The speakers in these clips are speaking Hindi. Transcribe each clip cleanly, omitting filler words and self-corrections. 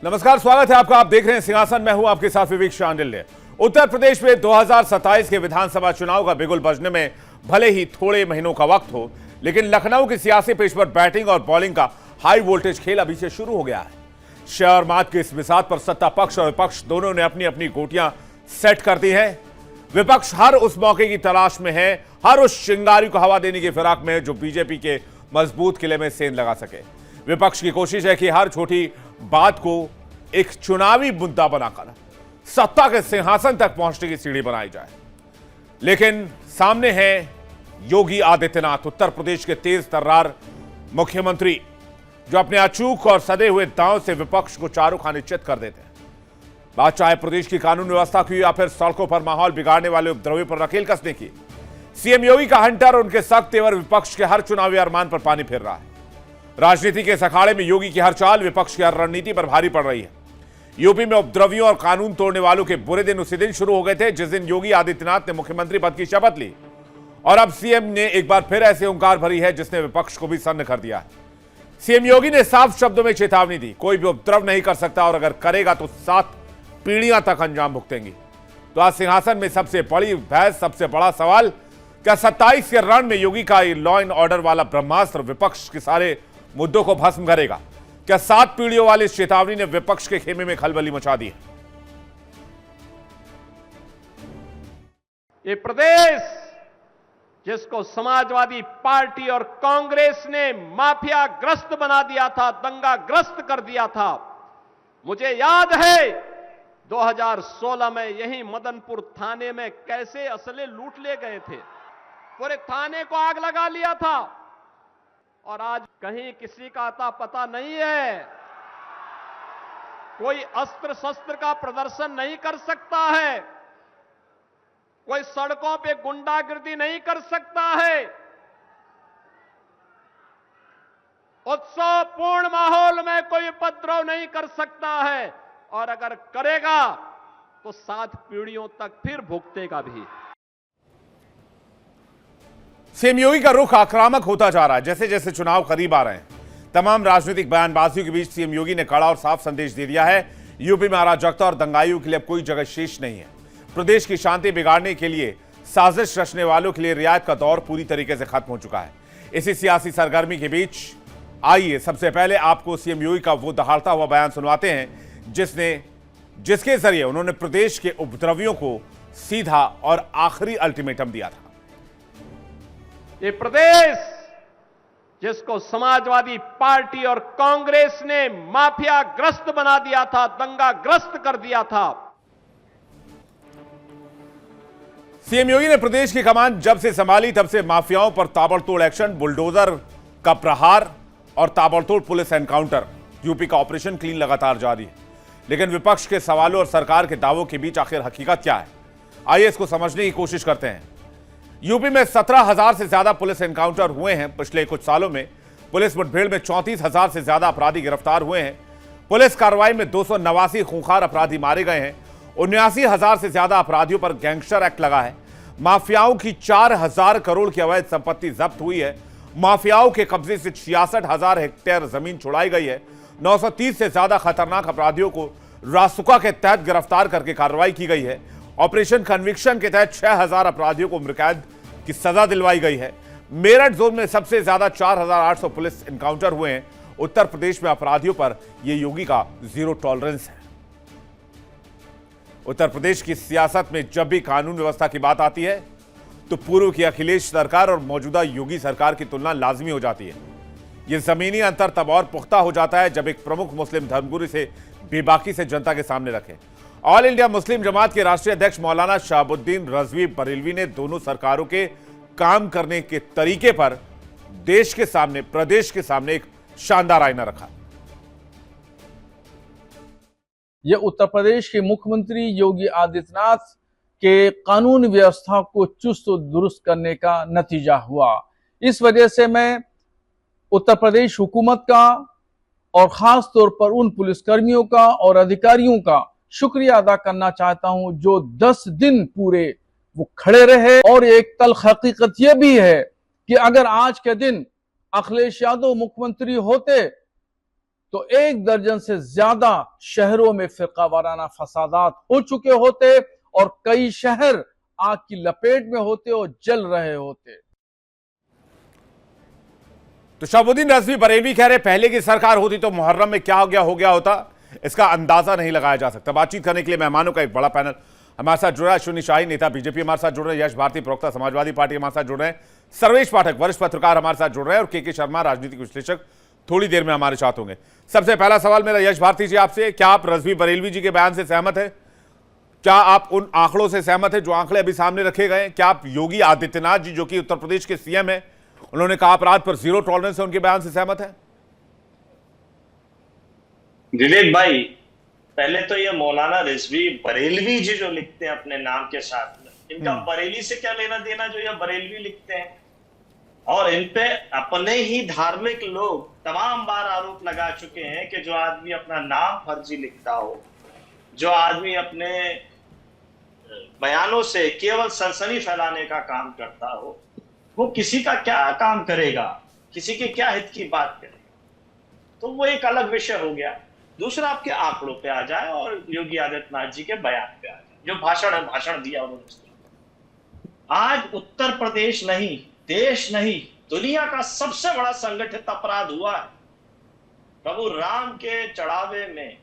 नमस्कार, स्वागत है आपका। आप देख रहे हैं सिंहासन। मैं हूं आपके साथ विवेक शांडिल्य। उत्तर प्रदेश में 2027 के विधानसभा चुनाव का बिगुल बजने में भले ही थोड़े महीनों का वक्त हो, लेकिन लखनऊ की सियासी पिच पर बैटिंग और बॉलिंग का हाई वोल्टेज खेल अभी से शुरू हो गया है। शय और मात के इस बिसात पर सत्ता पक्ष और विपक्ष दोनों ने अपनी अपनी गोटियां सेट कर दी है। विपक्ष हर उस मौके की तलाश में है, हर उस चिंगारी को हवा देने की फिराक में है जो बीजेपी के मजबूत किले में सेंध लगा सके। विपक्ष की कोशिश है कि हर छोटी बात को एक चुनावी मुद्दा बनाकर सत्ता के सिंहासन तक पहुंचने की सीढ़ी बनाई जाए। लेकिन सामने है योगी आदित्यनाथ, उत्तर प्रदेश के तेज तर्रार मुख्यमंत्री, जो अपने अचूक और सदे हुए दांव से विपक्ष को चारों खाने चित कर देते हैं। बात चाहे प्रदेश की कानून व्यवस्था की या फिर सड़कों पर माहौल बिगाड़ने वाले उपद्रवियों पर नकेल कसने की, सीएम योगी का हंटर और उनके सख्त तेवर विपक्ष के हर चुनावी अरमान पर पानी फिर रहा है। राजनीति के इस अखाड़े में योगी की हर चाल विपक्ष की हर रणनीति पर भारी पड़ रही है। यूपी में उपद्रवियों और कानून तोड़ने वालों के बुरे दिन उसी दिन शुरू हो गए थे जिस दिन योगी आदित्यनाथ ने मुख्यमंत्री पद की शपथ ली, और अब सीएम ने एक बार फिर ऐसे हुंकार भरी है जिसने विपक्ष को भी सन्न कर दिया है। सीएम योगी ने साफ शब्दों में चेतावनी दी, कोई भी उपद्रव नहीं कर सकता और अगर करेगा तो 7 पीढ़ियां तक अंजाम भुगतेंगी। तो आज सिंहासन में सबसे बड़ी बहस, सबसे बड़ा सवाल, क्या 27 के रण में योगी का लॉ एंड ऑर्डर वाला ब्रह्मास्त्र विपक्ष के सारे मुद्दों को भस्म करेगा? क्या 7 पीढ़ियों वाली इस चेतावनी ने विपक्ष के खेमे में खलबली मचा दी है? ये प्रदेश जिसको समाजवादी पार्टी और कांग्रेस ने माफिया ग्रस्त बना दिया था, दंगा ग्रस्त कर दिया था। मुझे याद है 2016 में यही मदनपुर थाने में कैसे असले लूट ले गए थे, पूरे थाने को आग लगा लिया था, और आज कहीं किसी का अता पता नहीं है। कोई अस्त्र शस्त्र का प्रदर्शन नहीं कर सकता है, कोई सड़कों पे गुंडागिर्दी नहीं कर सकता है। उत्सवपूर्ण माहौल में कोई उपद्रव नहीं कर सकता है, और अगर करेगा तो 7 पीढ़ियों तक फिर भुगतेगा भी। सीएम योगी का रुख आक्रामक होता जा रहा है जैसे जैसे चुनाव करीब आ रहे हैं। तमाम राजनीतिक बयानबाजियों के बीच सीएम योगी ने कड़ा और साफ संदेश दे दिया है, यूपी में अराजकता और दंगाइयों के लिए अब कोई जगह शेष नहीं है। प्रदेश की शांति बिगाड़ने के लिए साजिश रचने वालों के लिए रियायत का दौर पूरी तरीके से खत्म हो चुका है। इसी सियासी सरगर्मी के बीच आइए सबसे पहले आपको सीएम योगी का वो दहाड़ता हुआ बयान सुनवाते हैं जिसके जरिए उन्होंने प्रदेश के उपद्रवियों को सीधा और आखिरी अल्टीमेटम दिया था। ये प्रदेश जिसको समाजवादी पार्टी और कांग्रेस ने माफिया ग्रस्त बना दिया था, दंगा ग्रस्त कर दिया था। सीएम योगी ने प्रदेश की कमान जब से संभाली तब से माफियाओं पर ताबड़तोड़ एक्शन, बुलडोजर का प्रहार और ताबड़तोड़ पुलिस एनकाउंटर, यूपी का ऑपरेशन क्लीन लगातार जारी है। लेकिन विपक्ष के सवालों और सरकार के दावों के बीच आखिर हकीकत क्या है? आइए इसको समझने की कोशिश करते हैं। यूपी में 17,000 से ज्यादा पुलिस एनकाउंटर हुए हैं पिछले कुछ सालों में। पुलिस मुठभेड़ में 34,000 से ज्यादा अपराधी गिरफ्तार हुए हैं। पुलिस कार्रवाई में 289 खूंखार अपराधी मारे गए हैं। 79,000 से ज्यादा अपराधियों पर गैंगस्टर एक्ट लगा है। माफियाओं की 4,000 करोड़ की अवैध संपत्ति जब्त हुई है। माफियाओं के कब्जे से 66,000 हेक्टेयर जमीन छुड़ाई गई है। 930 से ज्यादा खतरनाक अपराधियों को रासुका के तहत गिरफ्तार करके कार्रवाई की गई है। ऑपरेशन कन्विक्शन के तहत 6,000 अपराधियों को उम्रकैद की सजा दिलवाई गई है। मेरठ जोन में सबसे ज्यादा 4,800 पुलिस एनकाउंटर हुए हैं। उत्तर प्रदेश में अपराधियों पर यह योगी का जीरो टॉलरेंस है। उत्तर प्रदेश की सियासत में जब भी कानून व्यवस्था की बात आती है तो पूर्व की अखिलेश सरकार और मौजूदा योगी सरकार की तुलना लाजमी हो जाती है। यह जमीनी अंतर तब और पुख्ता हो जाता है जब एक प्रमुख मुस्लिम धर्मगुरु से बेबाकी से जनता के सामने रखे। ऑल इंडिया मुस्लिम जमात के राष्ट्रीय अध्यक्ष मौलाना शहाबुद्दीन रजवी बरेलवी ने दोनों सरकारों के काम करने के तरीके पर देश के सामने, प्रदेश के सामने एक शानदार आईना रखा। यह उत्तर प्रदेश के मुख्यमंत्री योगी आदित्यनाथ के कानून व्यवस्था को चुस्त और दुरुस्त करने का नतीजा हुआ। इस वजह से मैं उत्तर प्रदेश हुकूमत का और खास तौर पर उन पुलिसकर्मियों का और अधिकारियों का शुक्रिया अदा करना चाहता हूं जो 10 दिन पूरे वो खड़े रहे। और एक तल्ख हकीकत यह भी है कि अगर आज के दिन अखिलेश यादव मुख्यमंत्री होते तो 1 दर्जन से ज्यादा शहरों में फिरकावाराना फसादात हो चुके होते और कई शहर आग की लपेट में होते और जल रहे होते। तो शहाबुद्दीन रजवी बरेलवी कह रहे पहले की सरकार होती तो मुहर्रम में क्या हो गया होता, इसका अंदाजा नहीं लगाया जा सकता। बातचीत करने के लिए मेहमानों का एक बड़ा पैनल हमारे साथ जुड़ रहा है। अश्विनी शाही नेता बीजेपी हमारे साथ जुड़ रहे हैं, यश भारती प्रवक्ता समाजवादी पार्टी हमारे साथ जुड़ रहे हैं, सर्वेश पाठक वरिष्ठ पत्रकार हमारे साथ जुड़ रहे हैं और के शर्मा राजनीतिक विश्लेषक थोड़ी देर में हमारे साथ होंगे। सबसे पहला सवाल मेरा यश भारती जी आपसे, क्या आप रजवी बरेलवी जी के बयान से सहमत है? क्या आप उन आंकड़ों से सहमत है जो आंकड़े अभी सामने रखे गए? क्या आप योगी आदित्यनाथ जी जो कि उत्तर प्रदेश के सीएम है, उन्होंने कहा अपराध पर 0 टॉलरेंस है, उनके बयान से सहमत है? विवेक भाई, पहले तो ये मौलाना रिजवी बरेलवी जी जो लिखते हैं अपने नाम के साथ में, इनका बरेली से क्या लेना देना जो ये बरेलवी लिखते हैं? और इन पे अपने ही धार्मिक लोग तमाम बार आरोप लगा चुके हैं कि जो आदमी अपना नाम फर्जी लिखता हो, जो आदमी अपने बयानों से केवल सनसनी फैलाने का काम करता हो, वो किसी का क्या काम करेगा, किसी के क्या हित की बात करेगा, तो वो एक अलग विषय हो गया। दूसरा, आपके आंकड़ों पे आ जाए और योगी आदित्यनाथ जी के बयान पे आ जाए, जो भाषण दिया उन्होंने। आज उत्तर प्रदेश नहीं, देश नहीं, दुनिया का सबसे बड़ा संगठित अपराध हुआ है। प्रभु राम के चढ़ावे में,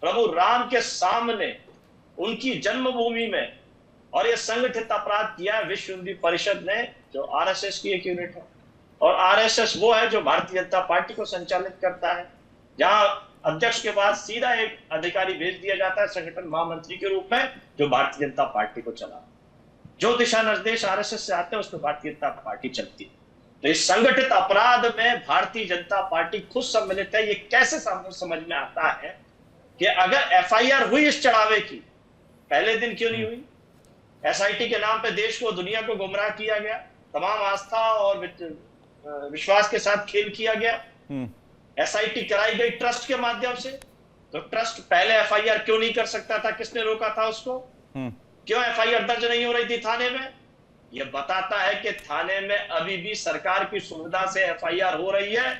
प्रभु राम के सामने, उनकी जन्मभूमि में, और यह संगठित अपराध किया है विश्व हिंदू परिषद ने, जो आरएसएस की एक यूनिट है। और आरएसएस वो है जो भारतीय जनता पार्टी को संचालित करता है, जहां अध्यक्ष के बाद सीधा एक अधिकारी भेज दिया जाता है संगठन महामंत्री के रूप में, जो भारतीय जनता पार्टी को चला। जो दिशा निर्देश आरएसएस से आते हैं उसमें भारतीय जनता पार्टी चलती है। तो इस संगठित अपराध में भारतीय जनता पार्टी खुद सम्मिलित है। ये कैसे समझ में आता है कि अगर एफआईआर हुई इस चढ़ावे की, पहले दिन क्यों नहीं हुई? एसआईटी के नाम पे देश को, दुनिया को गुमराह किया गया, तमाम आस्था और विश्वास के साथ खेल किया गया। एसआईटी कराई गई ट्रस्ट के माध्यम से, तो ट्रस्ट पहले एफआईआर क्यों नहीं कर सकता था? किसने रोका था उसको? क्यों एफआईआर दर्ज नहीं हो रही थी थाने में? यह बताता है कि थाने में अभी भी सरकार की सुविधा से एफआईआर हो रही है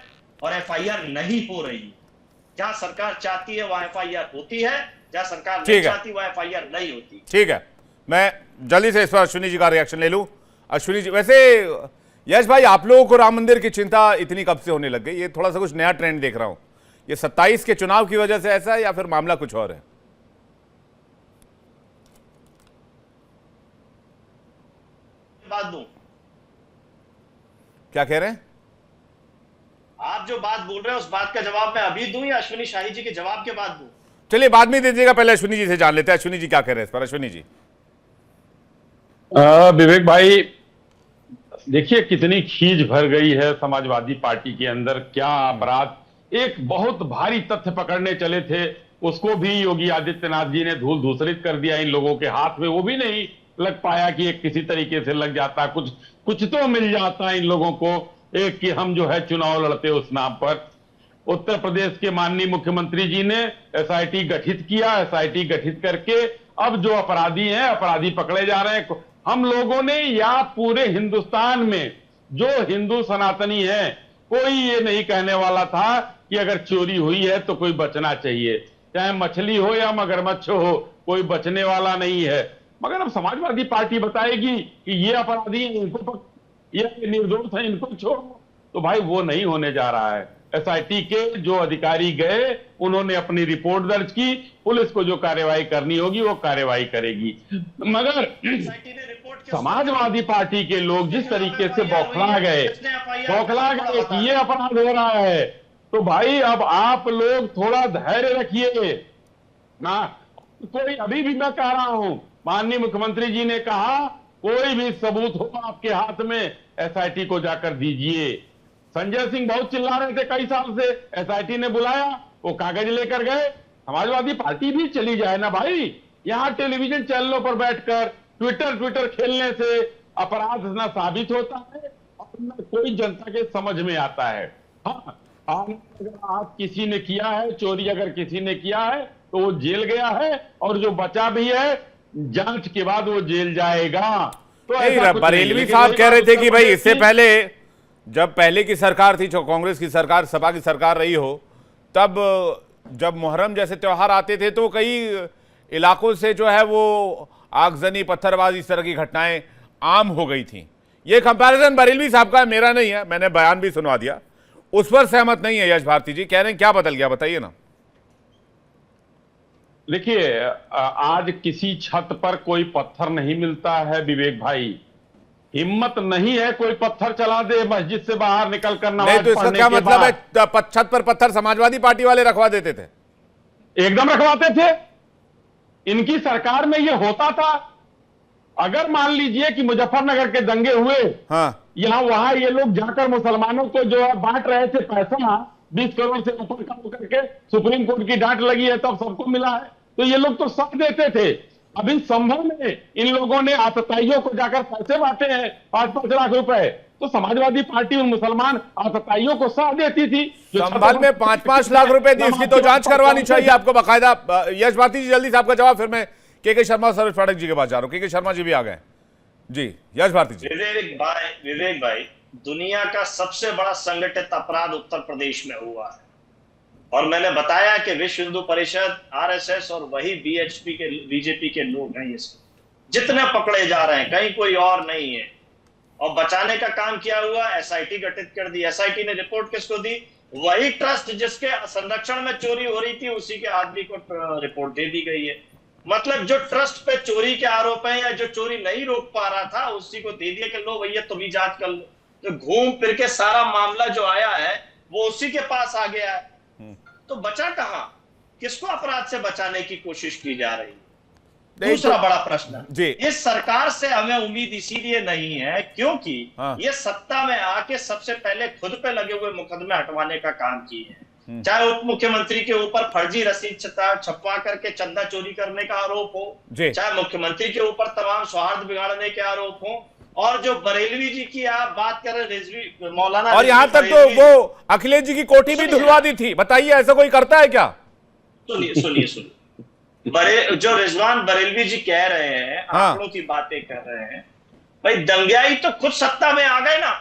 और एफआईआर नहीं हो रही है। जहां सरकार चाहती है वहां एफआईआर होती है, जहां सरकार नहीं चाहती वहां एफआईआर नहीं होती। ठीक है, मैं जल्दी से इस पर अश्विनी जी का रिएक्शन ले लूं। अश्विनी जी, वैसे यश भाई, आप लोगों को राम मंदिर की चिंता इतनी कब से होने लग गई? ये थोड़ा सा कुछ नया ट्रेंड देख रहा हूं। ये 27 के चुनाव की वजह से ऐसा है या फिर मामला कुछ और है? बात दूं? क्या कह रहे हैं आप? जो बात बोल रहे हैं उस बात का जवाब मैं अभी दूं या अश्विनी शाही जी के जवाब के बाद दूं? चलिए बाद में दीजिएगा, पहले अश्विनी जी से जान लेते हैं। अश्विनी जी क्या कह रहे हैं इस पर? अश्विनी जी। विवेक भाई, देखिए कितनी खींच भर गई है समाजवादी पार्टी के अंदर। क्या अपराध, एक बहुत भारी तथ्य पकड़ने चले थे, उसको भी योगी आदित्यनाथ जी ने धूल धूसरित कर दिया इन लोगों के हाथ में। वो भी नहीं लग पाया कि एक किसी तरीके से लग जाता, कुछ तो मिल जाता इन लोगों को, एक कि हम जो है चुनाव लड़ते उस नाम पर। उत्तर प्रदेश के माननीय मुख्यमंत्री जी ने एसआईटी गठित किया। एसआईटी गठित करके अब जो अपराधी हैं, अपराधी पकड़े जा रहे हैं। हम लोगों ने या पूरे हिंदुस्तान में जो हिंदू सनातनी है, कोई ये नहीं कहने वाला था कि अगर चोरी हुई है तो कोई बचना चाहिए, चाहे मछली हो या मगरमच्छ हो, कोई बचने वाला नहीं है। मगर अब समाजवादी पार्टी बताएगी कि ये अपराधी हैं, इनको, ये निर्दोष हैं, इनको छोड़ो, तो भाई वो नहीं होने जा रहा है। एसआईटी के जो अधिकारी गए, उन्होंने अपनी रिपोर्ट दर्ज की, पुलिस को जो कार्यवाही करनी होगी वो कार्यवाही करेगी। मगर समाजवादी पार्टी के लोग जिस तरीके से बौखला गए कि ये अपराध हो रहा है, तो भाई अब आप लोग थोड़ा धैर्य रखिए ना। कोई, अभी भी मैं कह रहा हूं, माननीय मुख्यमंत्री जी ने कहा कोई भी सबूत हो आपके हाथ में एसआईटी को जाकर दीजिए। संजय सिंह बहुत चिल्ला रहे थे कई साल से, एसआईटी ने बुलाया, वो कागज लेकर गए। समाजवादी पार्टी भी चली जाए ना भाई। यहां टेलीविजन चैनलों पर बैठकर ट्विटर खेलने से अपराध न साबित होता है और न कोई जनता के समझ में आता है। हाँ, अगर आप किसी ने किया है चोरी, अगर किसी ने किया है तो वो जेल गया है, और जो बचा भी है जांच के बाद वो जेल जाएगा। तो बरेलवी साहब कह रहे थे कि भाई इससे पहले, जब पहले की सरकार थी, जो कांग्रेस की सरकार, सपा की सरकार रही हो, तब जब मुहर्रम जैसे त्योहार आते थे तो कई इलाकों से जो है वो आगजनी, पत्थरबाजी, इस तरह की घटनाएं आम हो गई थी। ये कंपैरिजन बरेलवी साहब का है, मेरा नहीं है, मैंने बयान भी सुनवा दिया। उस पर सहमत नहीं है यश भारती जी, कह रहे हैं क्या बदल गया, बताइए ना। देखिए, आज किसी छत पर कोई पत्थर नहीं मिलता है विवेक भाई। हिम्मत नहीं है कोई पत्थर चला दे मस्जिद से बाहर निकल कर नहीं नमाज तो इसका पढ़ने क्या के मतलब है? बाद। छत पर पत्थर समाजवादी पार्टी वाले रखवा देते थे? एकदम रखवाते थे। इनकी सरकार में ये होता था। अगर मान लीजिए कि मुजफ्फरनगर के दंगे हुए, हाँ, यहां वहां ये लोग जाकर मुसलमानों को जो है बांट रहे थे पैसा 20 करोड़ से ऊपर का होकर के, सुप्रीम कोर्ट की डांट लगी है तब सबको मिला है, तो ये लोग तो साथ देते थे। अब इन संभव में इन लोगों ने आतताइयों को जाकर पैसे बांटे हैं 5-5 लाख रुपए, तो समाजवादी पार्टी और मुसलमान आतताइयों को साथ देती थी। संभल में 5-5 लाख रुपए दी, इसकी तो जांच करवानी चाहिए आपको बाकायदा। यश भारती जी जल्दी से आपका जवाब, फिर मैं के शर्मा और सरोज पाठक जी के पास जा रहा हूं। के शर्मा जी भी आ गए जी। यश भारती जी। विवेक भाई, दुनिया का सबसे बड़ा संगठित अपराध उत्तर प्रदेश में हुआ है, और मैंने बताया कि विश्व हिंदू परिषद, आरएसएस और वही बीजेपी के लोग हैं। ये जितने पकड़े जा रहे हैं, कहीं कोई और नहीं है। और बचाने का काम किया हुआ, एसआईटी गठित कर दी। एसआईटी ने रिपोर्ट किसको दी? वही ट्रस्ट जिसके संरक्षण में चोरी हो रही थी, उसी के आदमी को रिपोर्ट दे दी गई है। मतलब जो ट्रस्ट पे चोरी के आरोप है या जो चोरी नहीं रोक पा रहा था, उसी को दे दिया कि लो भैया तुम ही जांच कर लो। तो घूम फिर के सारा मामला जो आया है वो उसी के पास आ गया है। तो बचा कहां? किसको अपराध से बचाने की कोशिश की जा रही है? दूसरा बड़ा प्रश्न जी, इस सरकार से हमें उम्मीद इसीलिए नहीं है क्योंकि ये सत्ता में आके सबसे पहले खुद पे लगे हुए मुकदमे हटवाने का काम किए हैं। चाहे उप मुख्यमंत्री के ऊपर फर्जी रसीद छपवा करके चंदा चोरी करने का आरोप हो, चाहे मुख्यमंत्री के ऊपर तमाम सौहार्द बिगाड़ने के आरोप हो, और जो बरेलवी जी की आप बात कर रहे रिजवी मौलाना, और यहां तक तो वो अखिलेश जी की कोठी भी धुलवा दी थी। बताइए ऐसा कोई करता है क्या? सुनिए बड़े जो रिजवान बरेलवी जी कह रहे हैं, आंकड़ों की बातें कर रहे हैं, भाई दंगाई तो खुद सत्ता में आ गए ना।